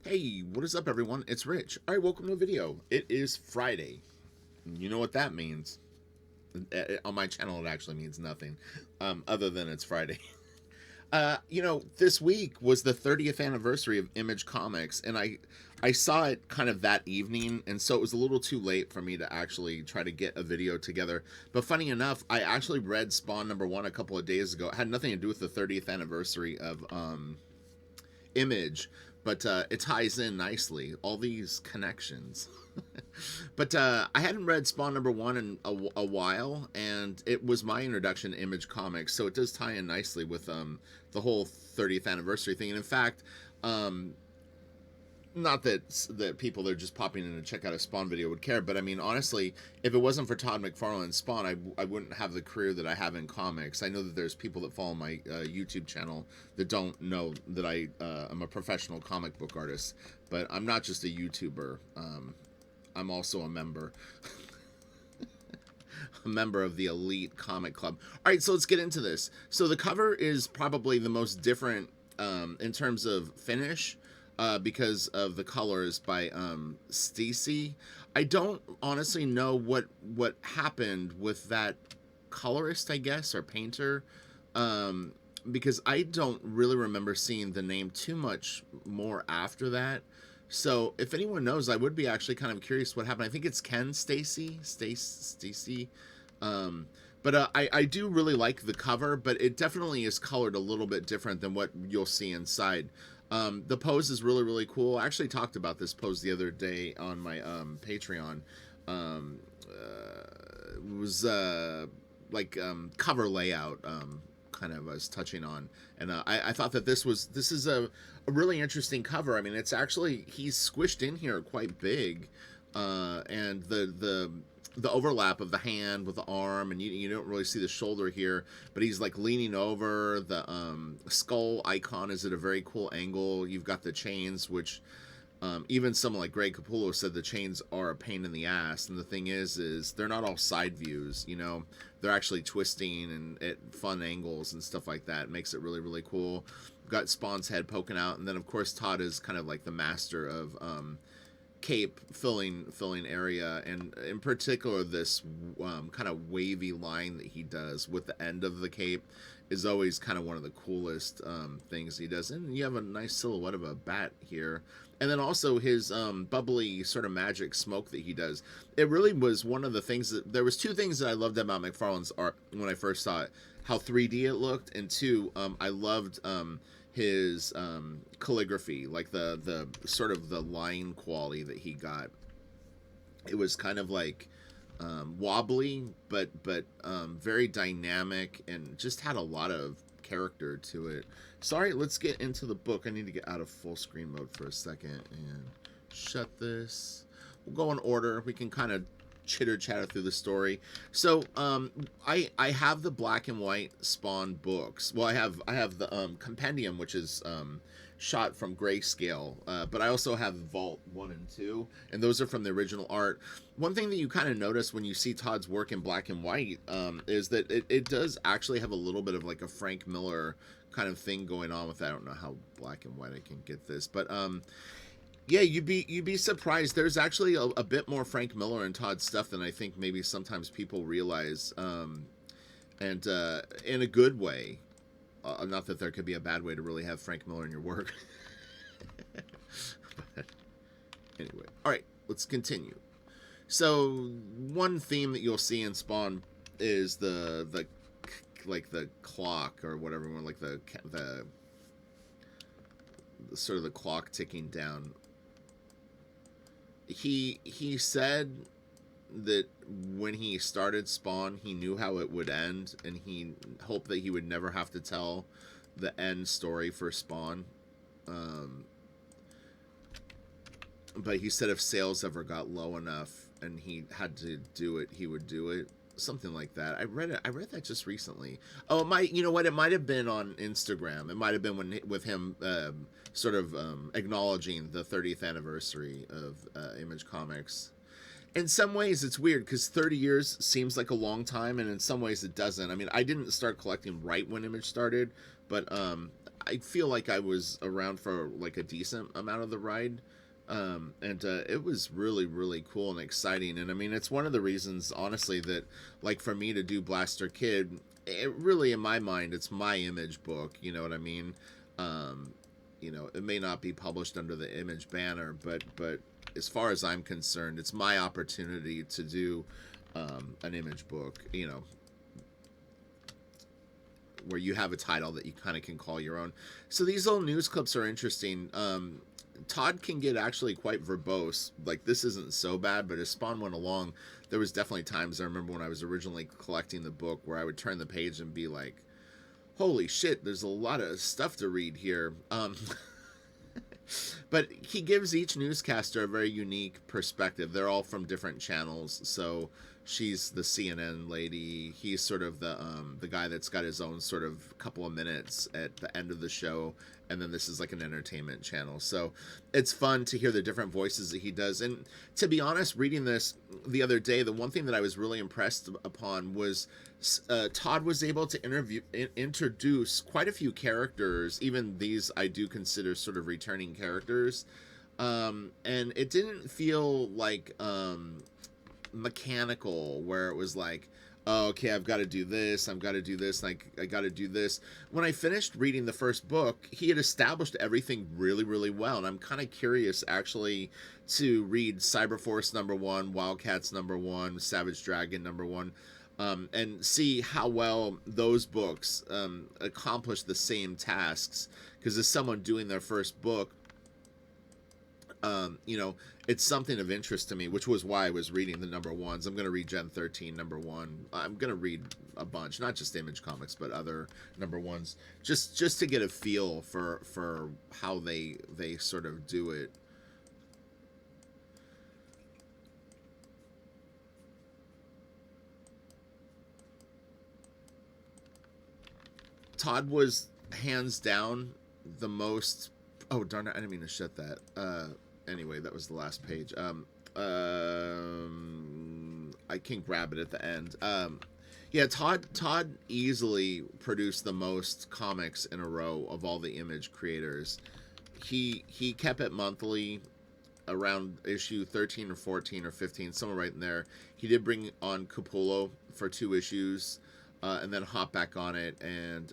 Hey, what is up, everyone? It's Rich. All right, welcome to a video. It is Friday. You know what that means. On my channel, it actually means nothing, other than it's Friday. This week was the 30th anniversary of Image Comics, and I saw it kind of that evening, and so it was a little too late for me to actually try to get a video together. But funny enough, I actually read Spawn #1 a couple of days ago. It had nothing to do with the 30th anniversary of Image, but it ties in nicely. All these connections. But I hadn't read Spawn #1 in a while, and it was my introduction to Image Comics, so it does tie in nicely with the whole 30th anniversary thing. And in fact, not that people that are just popping in to check out a Spawn video would care, but I mean, honestly, if it wasn't for Todd McFarlane's Spawn, I wouldn't have the career that I have in comics. I know that there's people that follow my YouTube channel that don't know that I am a professional comic book artist, but I'm not just a YouTuber. I'm also a member. A member of the elite comic club. All right, so let's get into this. So the cover is probably the most different in terms of finish, because of the colors by Stacy. I don't honestly know what happened with that colorist, I guess, or painter, because I don't really remember seeing the name too much more after that. So if anyone knows, I would be actually kind of curious what happened. I think it's Ken Stacy. Um, but I do really like the cover, but it definitely is colored a little bit different than what you'll see inside. The pose is really, really cool. I actually talked about this pose the other day on my Patreon. It was like cover layout, kind of was touching on, and I thought that this is a really interesting cover. I mean, it's actually, he's squished in here quite big, and the overlap of the hand with the arm, and you don't really see the shoulder here, but he's like leaning over. The skull icon is at a very cool angle. You've got the chains, which even someone like Greg Capullo said the chains are a pain in the ass. And the thing is they're not all side views, you know, they're actually twisting and at fun angles and stuff like that. It makes it really, really cool. We've got Spawn's head poking out, and then of course Todd is kind of like the master of cape filling area, and in particular this kind of wavy line that he does with the end of the cape is always kind of one of the coolest things he does. And you have a nice silhouette of a bat here, and then also his bubbly sort of magic smoke that he does. It really was one of the things that, there was two things that I loved about McFarlane's art when I first saw it: how 3D it looked, and two, I loved his calligraphy, like the sort of the line quality that he got. It was kind of like wobbly, but very dynamic, and just had a lot of character to it. Sorry, let's get into the book. I need to get out of full screen mode for a second and shut this. We'll go in order. We can kind of chitter chatter through the story. So I have the black and white Spawn books. Well, I have the compendium, which is shot from grayscale, but I also have Vault 1 and 2, and those are from the original art. One thing that you kind of notice when you see Todd's work in black and white is that it does actually have a little bit of like a Frank Miller kind of thing going on with that. I don't know how black and white I can get this, but yeah, you'd be surprised. There's actually a bit more Frank Miller and Todd stuff than I think maybe sometimes people realize, and in a good way. Not that there could be a bad way to really have Frank Miller in your work. But anyway, all right, let's continue. So one theme that you'll see in Spawn is the like the clock or whatever, like the sort of the clock ticking down. He said that when he started Spawn, he knew how it would end, and he hoped that he would never have to tell the end story for Spawn. But he said if sales ever got low enough and he had to do it, he would do it. Something like that. I read that just recently. Oh, it might. You know what? It might have been on Instagram. It might have been with him sort of acknowledging the 30th anniversary of Image Comics. In some ways, it's weird because 30 years seems like a long time, and in some ways, it doesn't. I mean, I didn't start collecting right when Image started, but I feel like I was around for like a decent amount of the ride. And it was really, really cool and exciting. And I mean, it's one of the reasons, honestly, that like for me to do Blaster Kid, it really, in my mind, it's my Image book. You know what I mean? Um, it may not be published under the Image banner, but as far as I'm concerned, it's my opportunity to do an Image book. Where you have a title that you kind of can call your own. So these little news clips are interesting. Todd can get actually quite verbose. Like, this isn't so bad, but as Spawn went along, there was definitely times, I remember when I was originally collecting the book, where I would turn the page and be like, holy shit, there's a lot of stuff to read here. But he gives each newscaster a very unique perspective. They're all from different channels. So she's the CNN lady. He's sort of the guy that's got his own sort of couple of minutes at the end of the show. And then this is like an entertainment channel. So it's fun to hear the different voices that he does. And to be honest, reading this the other day, the one thing that I was really impressed upon was Todd was able to introduce quite a few characters. Even these I do consider sort of returning characters. And it didn't feel like mechanical, where it was like, oh, okay, I've got to do this, I've got to do this, like I got to do this. When I finished reading the first book, he had established everything really, really well, and I'm kind of curious actually to read Cyberforce #1, Wildcats #1, Savage Dragon #1, and see how well those books accomplish the same tasks. Because as someone doing their first book, it's something of interest to me, which was why I was reading the #1s. I'm going to read Gen 13 #1. I'm going to read a bunch, not just Image Comics, but other #1s, just to get a feel for how they sort of do it. Todd was hands down the most. Oh darn it! I didn't mean to shut that. Anyway, that was the last page. I can grab it at the end. Yeah, Todd easily produced the most comics in a row of all the Image creators. He kept it monthly, around issue 13 or 14 or 15, somewhere right in there. He did bring on Capullo for 2 issues, and then hop back on it, and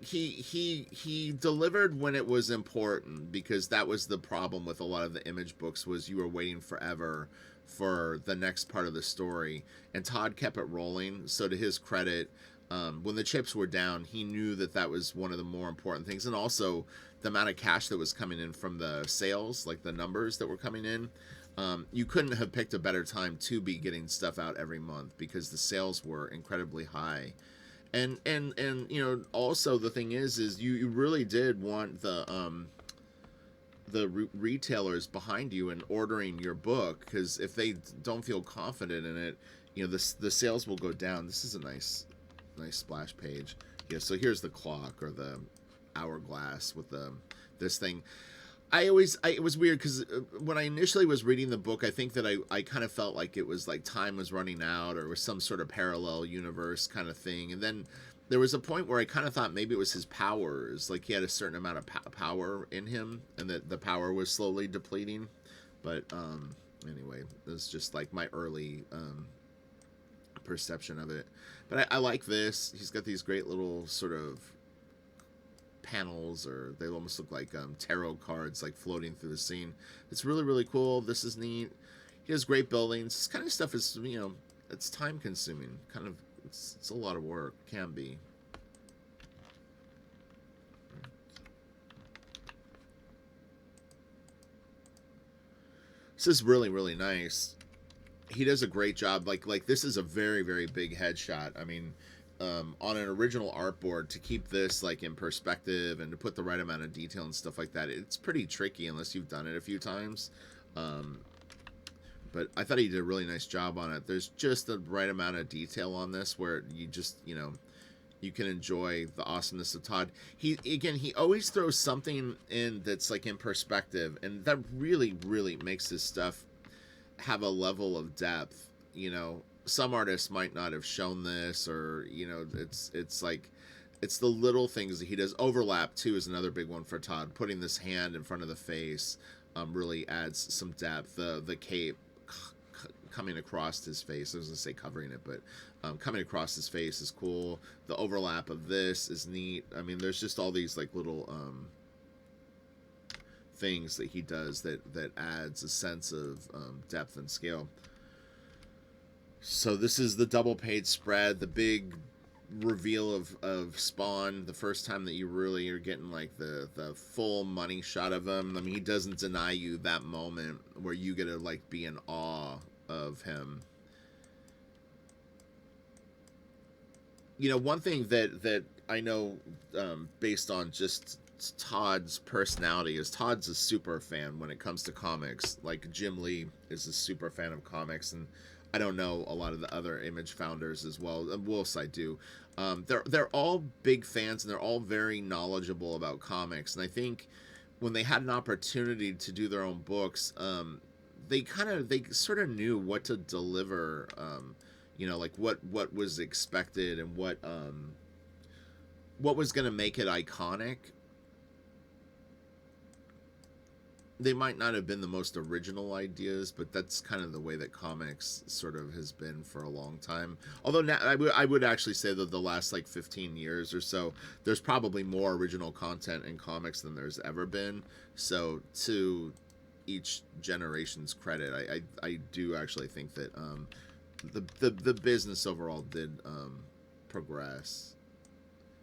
he delivered when it was important, because that was the problem with a lot of the Image books, was you were waiting forever for the next part of the story, and Todd kept it rolling. So to his credit, when the chips were down, he knew that was one of the more important things, and also the amount of cash that was coming in from the sales, like the numbers that were coming in. You couldn't have picked a better time to be getting stuff out every month, because the sales were incredibly high. And also the thing is you really did want the retailers behind you and ordering your book, because if they don't feel confident in it, the sales will go down. This is a nice splash page. Yeah, so here's the clock, or the hourglass with this thing. It was weird, because when I initially was reading the book, I think that I kind of felt like it was like time was running out, or it was some sort of parallel universe kind of thing. And then there was a point where I kind of thought maybe it was his powers, like he had a certain amount of power in him, and that the power was slowly depleting. But anyway, it was just like my early perception of it. But I like this. He's got these great little sort of panels, or they almost look like tarot cards, like floating through the scene. It's really, really cool. This is neat. He has great buildings. This kind of stuff is, it's time consuming. Kind of, it's a lot of work. Can be. This is really, really nice. He does a great job. Like this is a very, very big headshot. I mean, on an original artboard, to keep this like in perspective and to put the right amount of detail and stuff like that, it's pretty tricky unless you've done it a few times. But I thought he did a really nice job on it. There's just the right amount of detail on this where you just, you can enjoy the awesomeness of Todd. He always throws something in that's like in perspective, and that really, really makes his stuff have a level of depth. Some artists might not have shown this, or it's like it's the little things that he does. Overlap too is another big one for Todd. Putting this hand in front of the face really adds some depth. The cape coming across his face. I was gonna say covering it, but coming across his face is cool. The overlap of this is neat. I mean, there's just all these like little things that he does that adds a sense of depth and scale. So this is the double page spread, the big reveal of Spawn, the first time that you really are getting like the full money shot of him. I mean, he doesn't deny you that moment where you get to like be in awe of him. You know, one thing that I know based on just Todd's personality is Todd's a super fan when it comes to comics. Like Jim Lee is a super fan of comics, and I don't know a lot of the other Image founders as well. Wolf's I do. They're all big fans, and they're all very knowledgeable about comics. And I think when they had an opportunity to do their own books, they sort of knew what to deliver. You know, like what was expected and what was going to make it iconic. They might not have been the most original ideas, but that's kind of the way that comics sort of has been for a long time. Although now, I would actually say that the last like 15 years or so, there's probably more original content in comics than there's ever been. So to each generation's credit, I do actually think that the business overall did progress.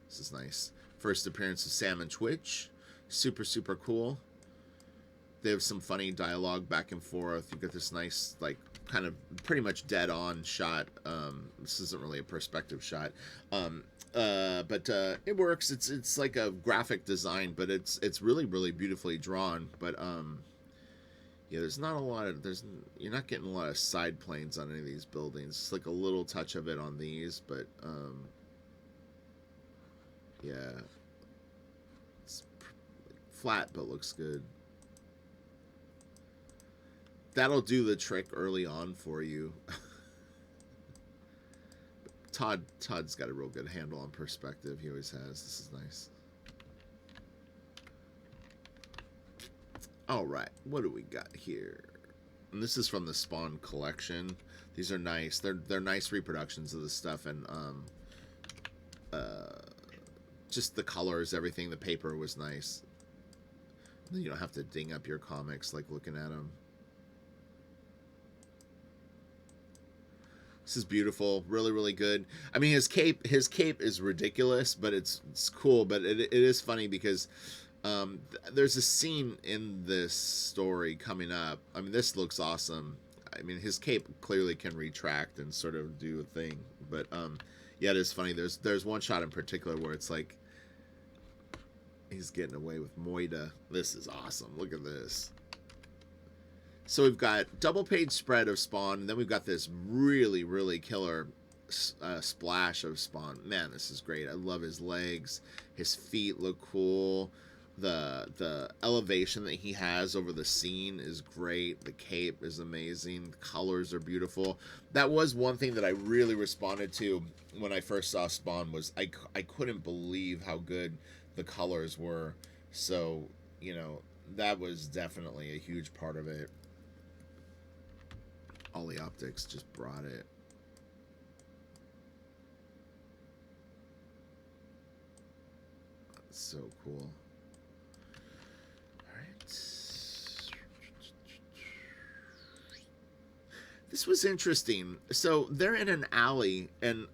This is nice. First appearance of Sam and Twitch. Super cool. They have some funny dialogue back and forth. You get this nice, like, kind of pretty much dead on shot. This isn't really a perspective shot, but it works. It's like a graphic design, but it's really beautifully drawn. But yeah, there's not a lot of you're not getting a lot of side planes on any of these buildings. It's like a little touch of it on these, but yeah, it's flat but looks good. That'll do the trick early on for you. Todd's got a real good handle on perspective. He always has. This is nice. All right, what do we got here? And this is from the Spawn collection. These are nice. They're nice reproductions of the stuff, and just the colors, everything. The paper was nice. You don't have to ding up your comics like looking at them. This is beautiful, really good. I mean, his cape is ridiculous, but it's cool. But it is funny because there's a scene in this story coming up. I mean, this looks awesome. I mean, his cape clearly can retract and sort of do a thing. But yeah, it is funny. There's one shot in particular where it's like he's getting away with Moida. This is awesome. Look at this. So we've got double page spread of Spawn, and then we've got this really killer splash of Spawn. Man, this is great. I love his legs. His feet look cool. The elevation that he has over the scene is great. The cape is amazing. The colors are beautiful. That was one thing that I really responded to when I first saw Spawn was I couldn't believe how good the colors were. So, you know, that was definitely a huge part of it. All the optics just brought it. That's so cool. All right. This was interesting. So they're in an alley, and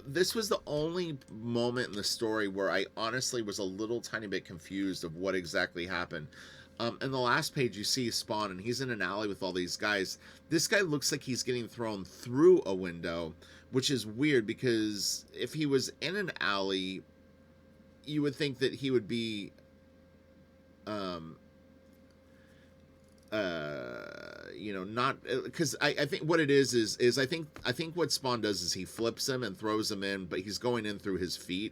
this was the only moment in the story where I honestly was a little tiny bit confused of what exactly happened. In the last page, you see Spawn, and he's in an alley with all these guys. This guy looks like he's getting thrown through a window, which is weird because if he was in an alley, you would think that he would be, you know, not because I think what it is I think what Spawn does is he flips him and throws him in, but he's going in through his feet,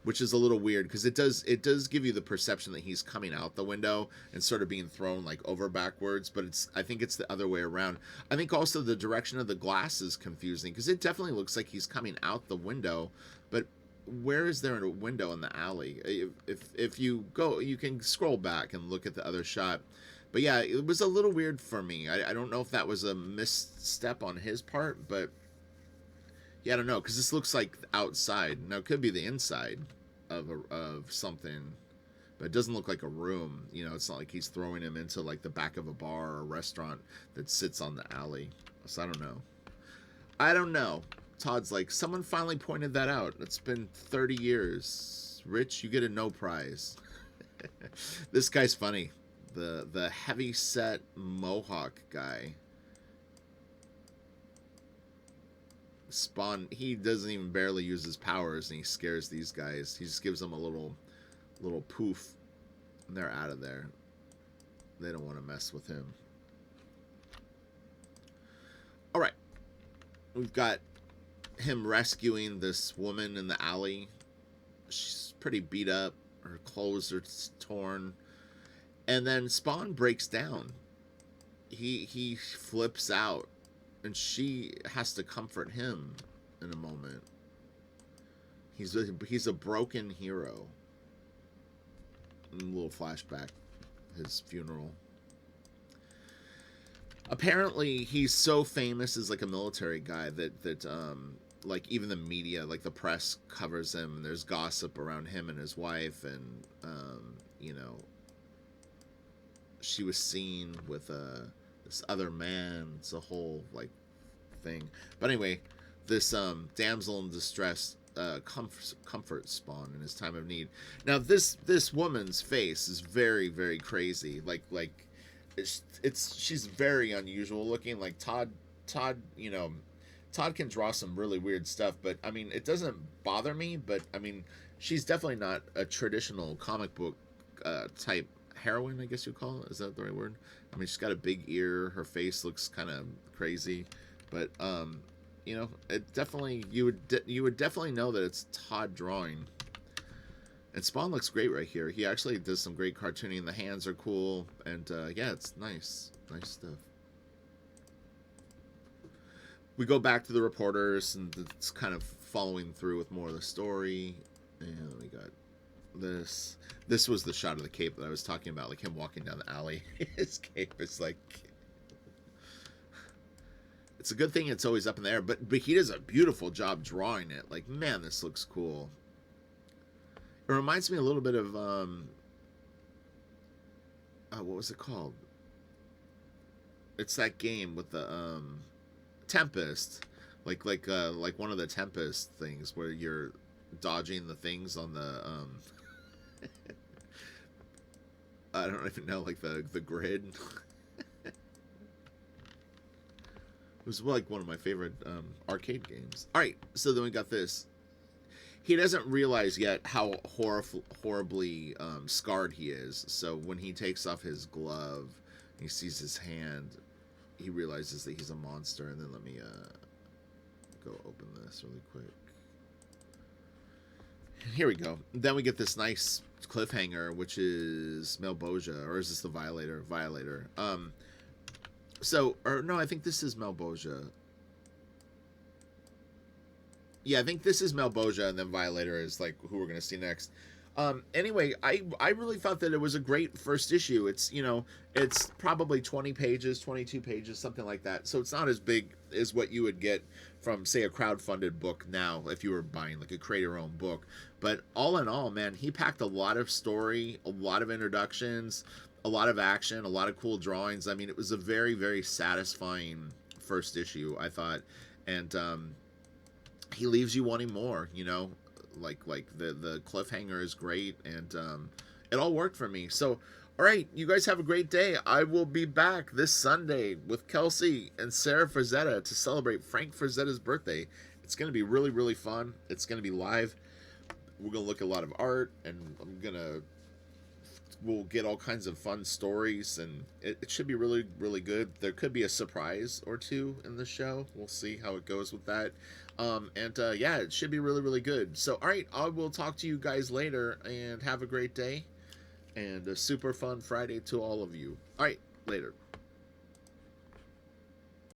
which is a little weird because it does give you the perception that he's coming out the window and sort of being thrown like over backwards, but I think it's the other way around. I think also the direction of the glass is confusing because it definitely looks like he's coming out the window, but where is there a window in the alley? If you go, you can scroll back and look at the other shot. But yeah, it was a little weird for me. I don't know if that was a misstep on his part, but yeah, I don't know, because this looks like outside. Now it could be the inside of something, but it doesn't look like a room. You know, it's not like he's throwing him into like the back of a bar or a restaurant that sits on the alley. So I don't know. I don't know. Todd's like, someone finally pointed that out. It's been 30 years. Rich, you get a no prize. This guy's funny. The heavy set mohawk guy. Spawn, he doesn't even barely use his powers, and he scares these guys. He just gives them a little poof, and they're out of there. They don't want to mess with him. All right, we've got him rescuing this woman in the alley. She's pretty beat up. Her clothes are torn, and then Spawn breaks down. He flips out, and she has to comfort him in a moment. He's a broken hero. A little flashback, his funeral. Apparently, he's so famous as like a military guy that like even the media, like the press, covers him. And there's gossip around him and his wife, and you know, she was seen with this other man. It's a whole like thing. But anyway, this damsel in distress comfort Spawn in his time of need. Now this woman's face is very, very crazy. Like it's she's very unusual looking. Like Todd, you know, Todd can draw some really weird stuff, but I mean, it doesn't bother me. But I mean, she's definitely not a traditional comic book type heroine, I guess you call it. Is that the right word? I mean, she's got a big ear. Her face looks kind of crazy, but you know, it definitely you would definitely know that it's Todd drawing. And Spawn looks great right here. He actually does some great cartooning. The hands are cool, and yeah, it's nice stuff. We go back to the reporters, and it's kind of following through with more of the story. And we got this. This was the shot of the cape that I was talking about, like him walking down the alley. His cape is like, it's a good thing it's always up in the air, but he does a beautiful job drawing it. Like, man, this looks cool. It reminds me a little bit of what was it called? It's that game with the Tempest, like one of the Tempest things where you're dodging the things on the I don't even know, like the grid. It was like one of my favorite arcade games. All right, so then we got this. He doesn't realize yet how horribly scarred he is. So when he takes off his glove, he sees his hand, he realizes that he's a monster. And then let me go open this really quick. Here we go. Then we get this nice cliffhanger, which is Malboja, or is this the Violator? Violator. So, or no, I think this is Malboja. Yeah, I think this is Malboja, and then Violator is like who we're gonna see next. Anyway, I really thought that it was a great first issue. It's, you know, it's probably 20 pages, 22 pages, something like that. So it's not as big as what you would get from, say, a crowdfunded book now if you were buying like a create your own book. But all in all, man, he packed a lot of story, a lot of introductions, a lot of action, a lot of cool drawings. I mean, it was a very, very satisfying first issue, I thought. And he leaves you wanting more, you know. Like the cliffhanger is great, and it all worked for me. So, all right, you guys have a great day. I will be back this Sunday with Kelsey and Sarah Frazetta to celebrate Frank Frazetta's birthday. It's going to be really, really fun. It's going to be live. We're going to look at a lot of art, and we'll get all kinds of fun stories, and it should be really, really good. There could be a surprise or two in the show. We'll see how it goes with that. Yeah, it should be really, really good. So, all right, I will talk to you guys later, and have a great day, and a super fun Friday to all of you. All right, later.